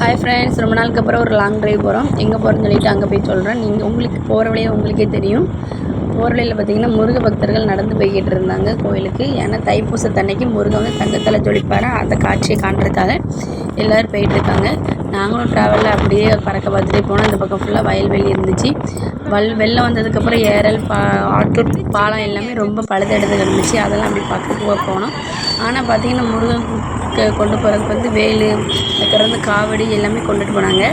Hi friends, ரொம்ப நாளுக்கு அப்புறம் ஒரு லாங் ட்ரைவ் போகிறோம். எங்கே போகிறோன்னு சொல்லிட்டு அங்கே போய் சொல்கிறேன். உங்களுக்கு போகிற வழியே உங்களுக்கே தெரியும். போகிற வழியில் பார்த்திங்கன்னா முருக பக்தர்கள் நடந்து போய்கிட்டு இருந்தாங்க கோயிலுக்கு. ஏன்னா தைப்பூசத்தன்னைக்கு முருகன் வந்து தங்கத்தில் ஜொலிப்பாரா, அந்த காட்சியை காண்றதுக்காக எல்லோரும் போயிட்டுருக்காங்க. நாங்களும் ட்ராவலில் அப்படியே பறக்க பார்த்துட்டே போனோம். இந்த பக்கம் ஃபுல்லாக வயல்வெளி இருந்துச்சு. வெள்ளம் வந்ததுக்கப்புறம் ஏரல் ஆற்றல் பாலம் எல்லாமே ரொம்ப பழுதெடுத்து இருந்துச்சு. அதெல்லாம் அப்படி பார்க்க போனோம். ஆனால் பார்த்திங்கன்னா முருகன் கொண்டு போகிறதுக்கு வந்து வேலு, அதுக்கப்புறம் வந்து காவடி எல்லாமே கொண்டுட்டு போனாங்க.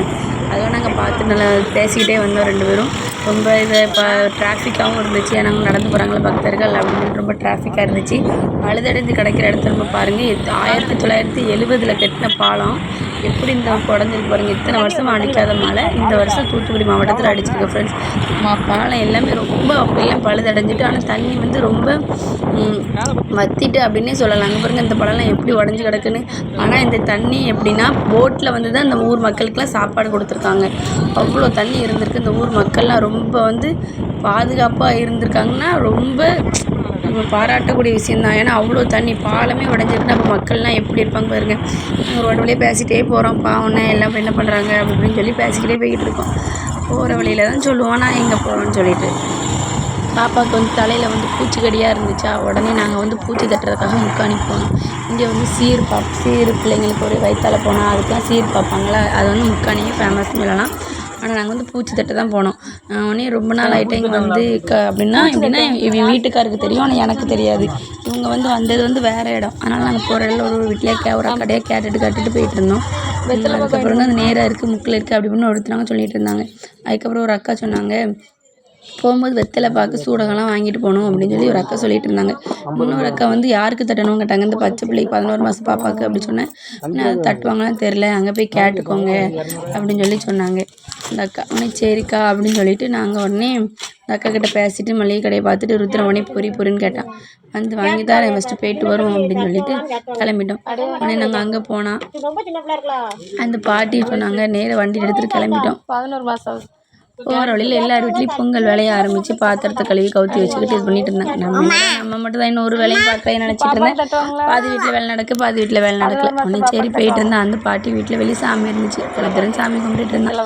அதெல்லாம் நாங்கள் பார்த்து நல்லா பேசிக்கிட்டே வந்தோம் 2 பேரும். ரொம்ப இப்போ டிராஃபிக்காகவும் இருந்துச்சு. ஏன்னா நடந்து போகிறாங்களே பக்தர்கள் அப்படின்னு ரொம்ப டிராஃபிக்காக இருந்துச்சு. பழுதடைஞ்சு கிடக்கிற இடத்த நம்ம பாருங்கள். 1970 கட்டின பாலம் எப்படி இந்த உடஞ்சிருக்கு பாருங்கள். இத்தனை வருஷமாக அடிக்காத மழை இந்த வருஷம் தூத்துக்குடி மாவட்டத்தில் அடிச்சிருக்கு ஃப்ரெண்ட்ஸ். பாலம் எல்லாமே ரொம்ப எல்லாம் பழுதடைஞ்சிட்டு, ஆனால் தண்ணி வந்து ரொம்ப வத்திட்டு அப்படின்னே சொல்லலாம். அங்கே பாருங்கள் இந்த பழம்லாம் எப்படி உடஞ்சி கிடக்குன்னு. ஆனால் இந்த தண்ணி எப்படின்னா போட்டில் வந்து தான் இந்த ஊர் மக்களுக்கெல்லாம் சாப்பாடு கொடுத்துருக்காங்க. அவ்வளோ தண்ணி இருந்திருக்கு. இந்த ஊர் மக்கள்லாம் ரொம்ப வந்து பாதுகாப்பாக இருந்திருக்காங்கன்னா ரொம்ப பாராட்டக்கூடிய விஷயந்தான். ஏன்னா அவ்வளோ தண்ணி பாலமே உடஞ்சிருக்குன்னா அப்போ மக்கள்லாம் எப்படி இருப்பாங்க பாருங்கள். நாங்கள் ஒரு வழியே பேசிகிட்டே போகிறோம். பாவம்னா எல்லாம் என்ன பண்ணுறாங்க அப்படின்னு சொல்லி பேசிக்கிட்டே போய்கிட்டு இருக்கோம். போகிற வழியில் தான் சொல்லுவோம் நான் எங்கே போகிறோன்னு சொல்லிட்டு. பாப்பாவுக்கு வந்து தலையில் வந்து பூச்சிக்கடியாக இருந்துச்சா, உடனே நாங்கள் வந்து பூச்சி தட்டுறதுக்காக முக்காணி போனோம். இங்கே வந்து சீர் பிள்ளைங்களுக்கு ஒரு வயிற்றால போனால் அதுக்கெலாம் சீர் பார்ப்பாங்களா, அது வந்து முக்காணியே ஃபேமஸ்னு சொல்லலாம். ஆனால் நாங்கள் வந்து பூச்சி தட்டு தான் போனோம். உடனே ரொம்ப நாள் ஆகிட்டே இங்கே வந்து எப்படின்னா இவன் வீட்டுக்காருக்கு தெரியும், ஆனால் எனக்கு தெரியாது. இவங்க வந்து வந்தது வந்து வேறு இடம். அதனால் நாங்கள் போகிற இடத்துல ஒரு வீட்டிலே ஒரு கடையாக கேட்டுட்டு போயிட்டு இருந்தோம். அதுக்கப்புறம் தான் அது நேராக இருக்குது, முக்கில் இருக்குது அப்படி இப்படின்னு ஒருத்தவங்க சொல்லிட்டு இருந்தாங்க. அதுக்கப்புறம் ஒரு அக்கா சொன்னாங்க, போகும்போது வெத்தலை பாக்கு சூடகம்லாம் வாங்கிட்டு போகணும் அப்படின்னு சொல்லி ஒரு அக்கா சொல்லிட்டு இருந்தாங்க. இன்னொரு அக்கா வந்து யாருக்கு தட்டணும் கேட்டாங்க. இந்த பச்சை பிள்ளைக்கு 11 மாதம் பாப்பாவுக்கு அப்படி சொன்னேன். நான் தட்டுவாங்களான்னு தெரில, அங்கே போய் கேட்டுக்கோங்க அப்படின்னு சொல்லி சொன்னாங்க இந்த அக்கா. உடனே சரிக்கா அப்படின்னு சொல்லிட்டு நாங்கள் உடனே இந்த அக்கா கிட்ட பேசிட்டு மளிகை கடையை பார்த்துட்டு ருத்ரன் உடனே பொறின்னு கேட்டான். வந்து வாங்கி தான் ஃபஸ்ட்டு போயிட்டு வரும் அப்படின்னு சொல்லிட்டு கிளம்பிட்டோம். உடனே நாங்கள் அங்கே போனால் அந்த பாட்டி சொன்னாங்க, நேராக வண்டி எடுத்துகிட்டு கிளம்பிட்டோம். 11 மாதம் போகிற வழியில் எல்லார் வீட்லேயும் பொங்கல் வேலையை ஆரம்பித்து பாத்திரத்தை கழுவி கவுத்தி வச்சுக்கிட்டு இது பண்ணிட்டு இருந்தாங்க. நம்ம மட்டும் தான் இன்னொரு வேலையும் பார்க்கல நினச்சிட்டு இருந்தேன். பாதி வீட்டில் வேலை நடக்கு, பாதி வீட்டில் வேலை நடக்கல. உடனே சரி போயிட்டு இருந்தேன். அந்த பாட்டி வீட்டில் வெளியே சாமி இருந்துச்சு. எல்லாரும் சாமி கும்பிட்டுட்டு இருந்தேன்.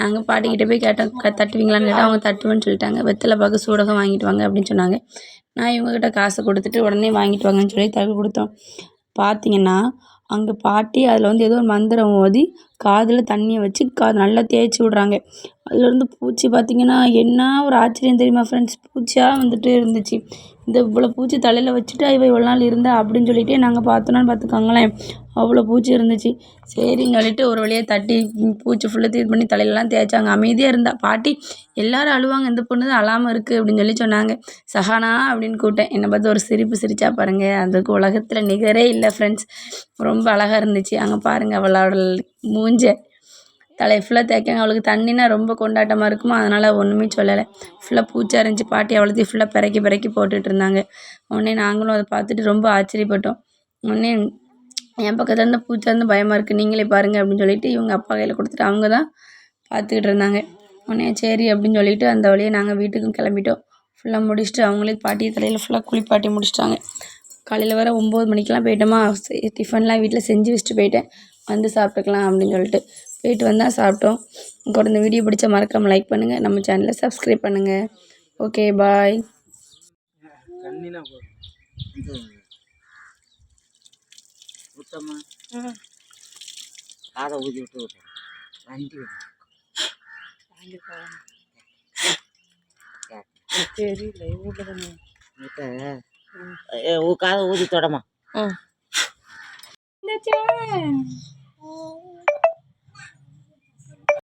நாங்கள் பாட்டிக்கிட்ட போய் கேட்டோம், தட்டுவீங்களான்னு கேட்டால் அவங்க தட்டுவேன்னு சொல்லிட்டாங்க. வெத்தலை பாக்கு சூடகம் வாங்கிட்டு வாங்க அப்படின்னு சொன்னாங்க. நான் இவங்ககிட்ட காசை கொடுத்துட்டு உடனே வாங்கிட்டு வாங்கன்னு சொல்லி தகவல் கொடுத்தோம். பார்த்தீங்கன்னா அங்கே பாட்டி அதில் வந்து ஏதோ ஒரு மந்திரம் ஓதி காதில் தண்ணியை வச்சு நல்லா தேய்ச்சி விட்றாங்க. அதுலேருந்து பூச்சி பார்த்திங்கன்னா என்ன ஒரு ஆச்சரியம் தெரியுமா ஃப்ரெண்ட்ஸ், பூச்சியாக வந்துட்டு இருந்துச்சு. இந்த இவ்வளோ பூச்சி தலையில் வச்சுட்டு இவ்வளோ நாள் இருந்தா அப்படின்னு சொல்லிட்டு நாங்கள் பார்த்தோன்னு பார்த்துக்கோங்களேன், அவ்வளோ பூச்சி இருந்துச்சு. சரின்னு சொல்லிட்டு ஒரு வழியாக தட்டி பூச்சி ஃபுல்லாக இது பண்ணி தலையிலலாம் தேய்ச்சாங்க. அமைதியாக இருந்தா பாட்டி. எல்லோரும் அழுவாங்க, இந்த பொண்ணு தான் அழாமல் இருக்குது அப்படின்னு சொல்லி சொன்னாங்க. சஹானா அப்படின்னு கூப்பிட்டேன். என்னை பார்த்து ஒரு சிரிப்பு சிரிச்சா பாருங்கள். அதுக்கு உலகத்தில் நிகரே இல்லை ஃப்ரெண்ட்ஸ். ரொம்ப அழகாக இருந்துச்சு. அங்கே பாருங்கள் அவளோட மூஞ்ச தலையை ஃபுல்லாக தேய்க்காங்க. அவளுக்கு தண்ணினா ரொம்ப கொண்டாட்டமாக இருக்குமா, அதனால் ஒன்றுமே சொல்லலை. ஃபுல்லாக பூச்சா இருந்துச்சு. பாட்டி அவ்வளோத்தையும் ஃபுல்லாக பிறக்கி போட்டுட்டு இருந்தாங்க. உடனே நாங்களும் அதை பார்த்துட்டு ரொம்ப ஆச்சரியப்பட்டோம். உடனே என் பக்கத்தில் இருந்து பூச்சா இருந்து பயமாக இருக்குது, நீங்களே பாருங்கள் அப்படின்னு சொல்லிட்டு இவங்க அப்பா கையில் கொடுத்துட்டு அவங்க தான் பார்த்துக்கிட்டு இருந்தாங்க. உடனே சரி அப்படின்னு சொல்லிட்டு அந்த வழியை நாங்கள் வீட்டுக்கும் கிளம்பிட்டோம். ஃபுல்லாக முடிச்சுட்டு அவங்களே பாட்டி தலையில் ஃபுல்லாக குளிப்பாட்டி முடிச்சிட்டாங்க. காலையில் வர 9 மணிக்கெலாம் போயிட்டோமா, டிஃபன்லாம் வீட்டில் செஞ்சு வச்சுட்டு போயிட்டேன். வந்து சாப்பிட்டுக்கலாம் அப்படின்னு சொல்லிட்டு போயிட்டு வந்தால் சாப்பிட்டோம். உங்களுக்கு இந்த வீடியோ பிடிச்சா மறக்காமல் லைக் பண்ணுங்கள், நம்ம சேனலை சப்ஸ்கிரைப் பண்ணுங்கள். Okay bye. காதை ஊதி தொடமா